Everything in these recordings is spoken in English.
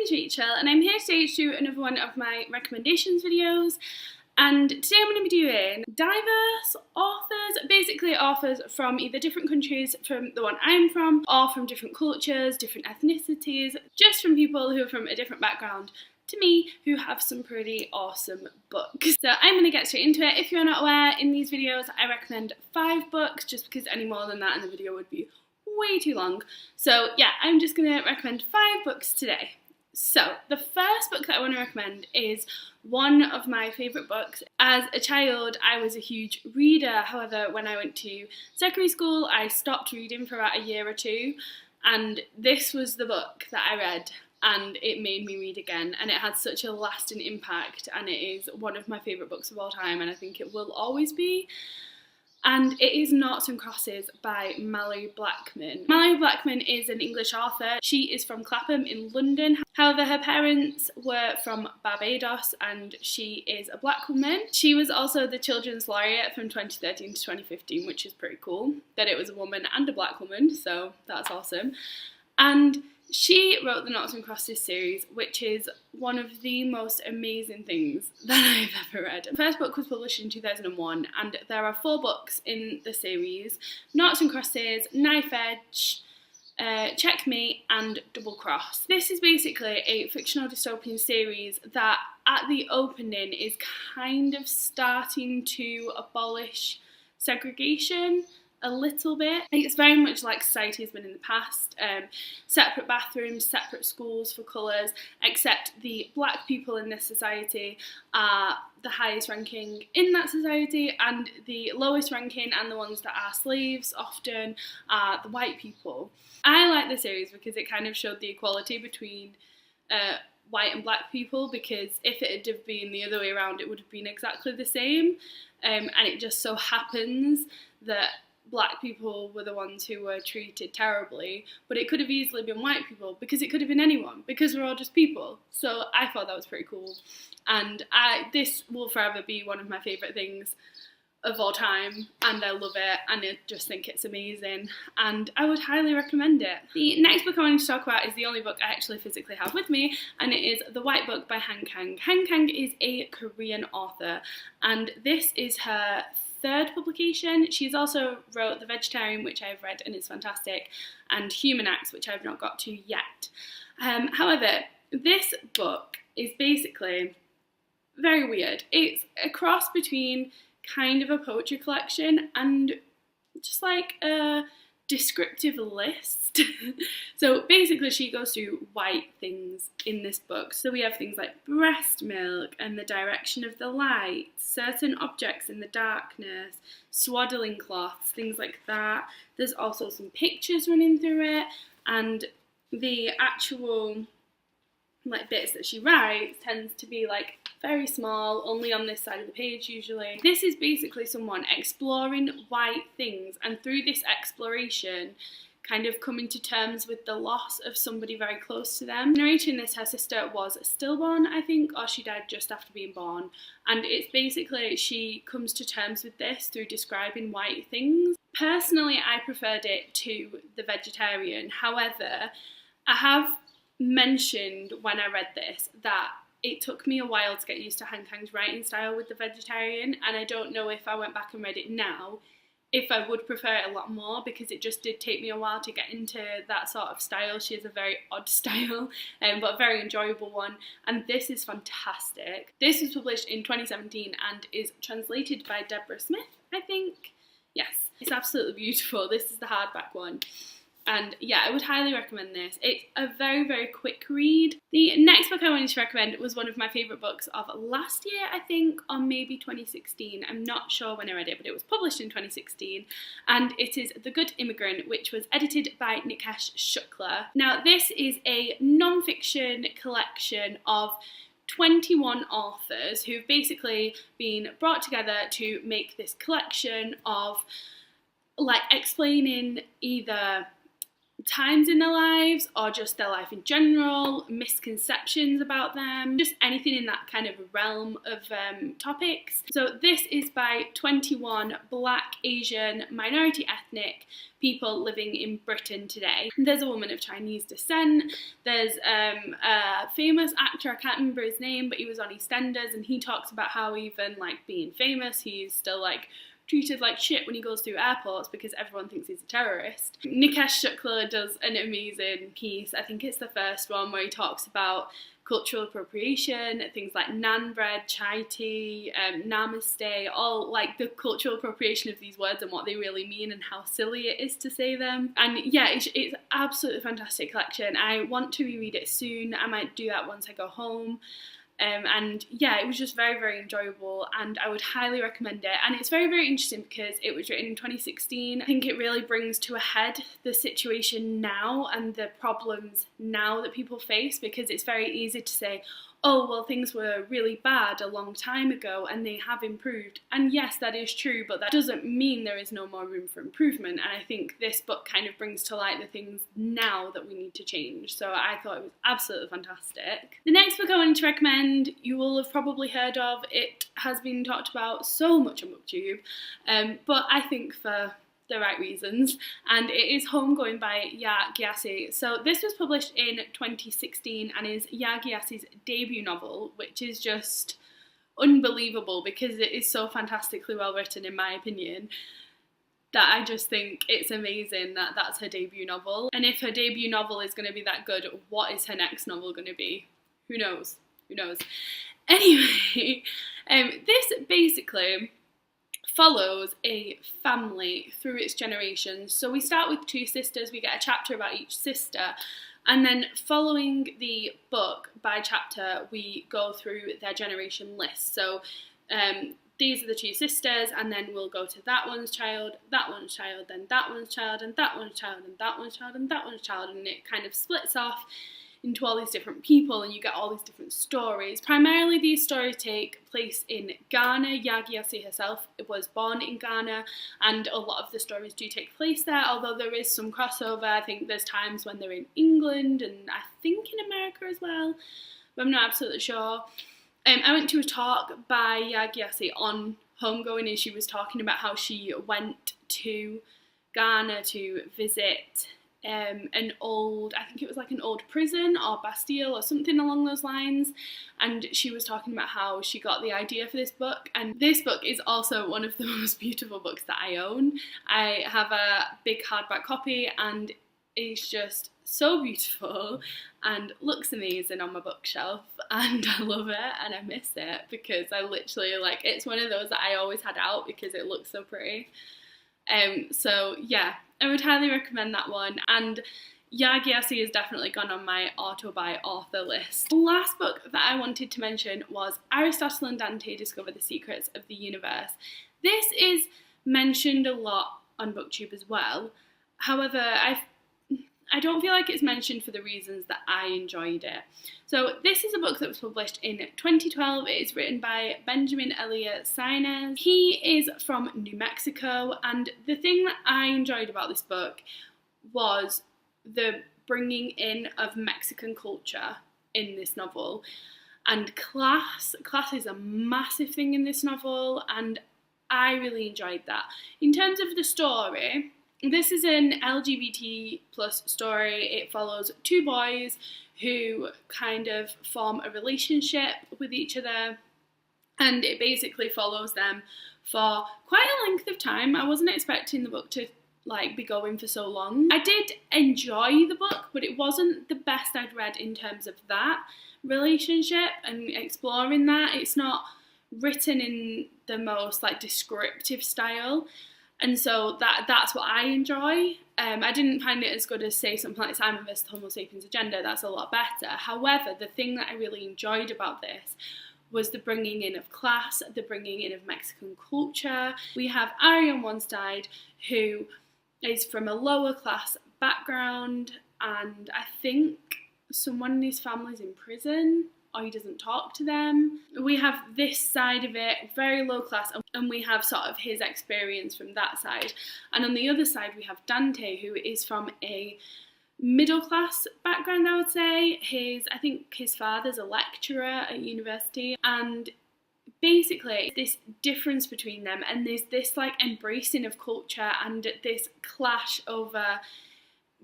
is Rachel and I'm here today to do another one of my recommendations videos. And today I'm going to be doing diverse authors, basically authors from either different countries from the one I'm from, or from different cultures, different ethnicities, just from people who are from a different background to me, who have some pretty awesome books. So I'm going to get straight into it. If you're not aware, in these videos I recommend 5 books, just because any more than that in the video would be way too long. So yeah, I'm just going to recommend 5 books today. So the first book that I want to recommend is one of my favourite books. As a child, I was a huge reader. However, when I went to secondary school, I stopped reading for about a year or two, and this was the book that I read, and it made me read again, and it had such a lasting impact, and it is one of my favourite books of all time, and I think it will always be. And it is Noughts and Crosses by Malorie Blackman. Malorie Blackman is an English author. She is from Clapham in London. However, her parents were from Barbados and she is a black woman. She was also the Children's Laureate from 2013 to 2015, which is pretty cool that it was a woman and a black woman, so that's awesome. And she wrote the Noughts and Crosses series, which is one of the most amazing things that I've ever read. The first book was published in 2001, and there are 4 books in the series: Noughts and Crosses, Knife Edge, Checkmate, and Double Cross. This is basically a fictional dystopian series that at the opening is kind of starting to abolish segregation a little bit. It's very much like society has been in the past. Separate bathrooms, separate schools for colours, except the black people in this society are the highest ranking in that society, and the lowest ranking and the ones that are slaves often are the white people. I like the series because it kind of showed the equality between white and black people, because if it had been the other way around, it would have been exactly the same. And it just so happens that black people were the ones who were treated terribly, but it could have easily been white people, because it could have been anyone, because we're all just people. So I thought that was pretty cool, and this will forever be one of my favourite things of all time, and I love it, and I just think it's amazing, and I would highly recommend it. The next book I wanted to talk about is the only book I actually physically have with me, and it is The White Book by Han Kang. Han Kang is a Korean author, and this is her 3rd publication. She's also wrote The Vegetarian, which I've read and it's fantastic, and Human Acts, which I've not got to yet. However, this book is basically very weird. It's a cross between kind of a poetry collection and just like a descriptive list. So basically she goes through white things in this book. So we have things like breast milk and the direction of the light, certain objects in the darkness, swaddling cloths, things like that. There's also some pictures running through it, and the actual like bits that she writes tends to be like very small, only on this side of the page usually. This is basically someone exploring white things, and through this exploration kind of coming to terms with the loss of somebody very close to them. Narrating this, her sister was stillborn, I think, or she died just after being born, and it's basically she comes to terms with this through describing white things. Personally, I preferred it to The Vegetarian. However, I have mentioned when I read this that it took me a while to get used to Han Kang's writing style with The Vegetarian, and I don't know if I went back and read it now if I would prefer it a lot more, because it just did take me a while to get into that sort of style. She has a very odd style, but a very enjoyable one, and this is fantastic. This was published in 2017 and is translated by Deborah Smith, I think. Yes, it's absolutely beautiful. This is the hardback one. And yeah, I would highly recommend this. It's a very, very quick read. The next book I wanted to recommend was one of my favourite books of last year, I think, or maybe 2016. I'm not sure when I read it, but it was published in 2016. And it is The Good Immigrant, which was edited by Nikesh Shukla. Now, this is a non-fiction collection of 21 authors who've basically been brought together to make this collection of like explaining either times in their lives or just their life in general, misconceptions about them, just anything in that kind of realm of topics. So this is by 21 Black, Asian, minority ethnic people living in Britain today. There's a woman of Chinese descent, there's a famous actor, I can't remember his name, but he was on EastEnders, and he talks about how even like being famous, he's still like treated like shit when he goes through airports because everyone thinks he's a terrorist. Nikesh Shukla does an amazing piece, I think it's the first one, where he talks about cultural appropriation, things like naan bread, chai tea, namaste, all like the cultural appropriation of these words and what they really mean and how silly it is to say them. And yeah, it's absolutely fantastic collection. I want to reread it soon. I might do that once I go home. And yeah, it was just very, very enjoyable, and I would highly recommend it. And it's very, very interesting because it was written in 2016. I think it really brings to a head the situation now and the problems now that people face, because it's very easy to say, oh, well, things were really bad a long time ago and they have improved. And yes, that is true, but that doesn't mean there is no more room for improvement. And I think this book kind of brings to light the things now that we need to change. So I thought it was absolutely fantastic. The next book I wanted to recommend, you will have probably heard of. It has been talked about so much on BookTube, but I think for the right reasons, and it is Homegoing by Ya Gyasi. So this was published in 2016 and is Ya Gyasi's debut novel, which is just unbelievable because it is so fantastically well written, in my opinion, that I just think it's amazing that that's her debut novel. And if her debut novel is going to be that good, what is her next novel going to be? Who knows? Who knows? Anyway, this basically follows a family through its generations. So we start with two sisters, we get a chapter about each sister, and then following the book by chapter, we go through their generation list. So these are the two sisters, and then we'll go to that one's child, then that one's child, and that one's child, and that one's child, and that one's child, and it kind of splits off into all these different people, and you get all these different stories. Primarily these stories take place in Ghana. Ya Gyasi herself was born in Ghana, and a lot of the stories do take place there, although there is some crossover. I think there's times when they're in England, and I think in America as well, but I'm not absolutely sure. I went to a talk by Ya Gyasi on Homegoing, and she was talking about how she went to Ghana to visit an old, I think it was like an old prison or Bastille or something along those lines, and she was talking about how she got the idea for this book. And this book is also one of the most beautiful books that I own. I have a big hardback copy, and it's just so beautiful and looks amazing on my bookshelf, and I love it and I miss it because I literally, like, it's one of those that I always had out because it looks so pretty. So yeah, I would highly recommend that one, and Ya Gyasi has definitely gone on my auto-buy author list. The last book that I wanted to mention was Aristotle and Dante Discover the Secrets of the Universe. This is mentioned a lot on BookTube as well, however I don't feel like it's mentioned for the reasons that I enjoyed it. So this is a book that was published in 2012. It is written by Benjamin Elia Sainz. He is from New Mexico, and the thing that I enjoyed about this book was the bringing in of Mexican culture in this novel, and class is a massive thing in this novel, and I really enjoyed that. In terms of the story, this is an LGBT plus story. It follows two boys who kind of form a relationship with each other, and it basically follows them for quite a length of time. I wasn't expecting the book to be going for so long. I did enjoy the book, but it wasn't the best I'd read in terms of that relationship and exploring that. It's not written in the most descriptive style. And so that's what I enjoy. I didn't find it as good as, say, something like Simon vs. the Homo sapiens Agenda. That's a lot better. However, the thing that I really enjoyed about this was the bringing in of class, the bringing in of Mexican culture. We have Ari on one side, who is from a lower class background, and I think someone in his family's in prison, or he doesn't talk to them. We have this side of it, very low class, and we have sort of his experience from that side. And on the other side, we have Dante, who is from a middle class background, I would say. I think his father's a lecturer at university, and basically this difference between them, and there's this like embracing of culture and this clash over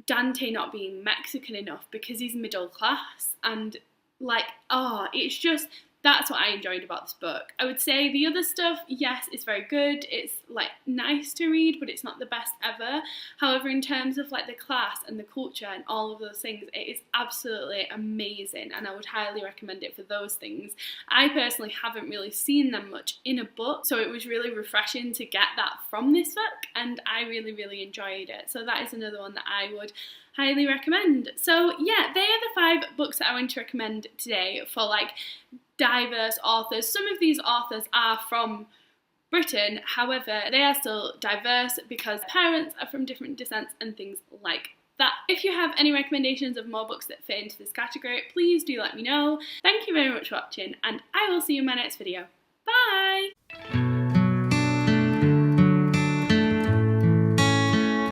Dante not being Mexican enough because he's middle class, and like, oh, it's just, that's what I enjoyed about this book. I would say the other stuff, yes, it's very good, it's like nice to read, but it's not the best ever. However, in terms of like the class and the culture and all of those things, it is absolutely amazing, and I would highly recommend it for those things. I personally haven't really seen them much in a book, so it was really refreshing to get that from this book, and I really, really enjoyed it. So that is another one that I would highly recommend. So yeah, they are the 5 books that I want to recommend today for like diverse authors. Some of these authors are from Britain, however, they are still diverse because parents are from different descents and things like that. If you have any recommendations of more books that fit into this category, please do let me know. Thank you very much for watching, and I will see you in my next video. Bye!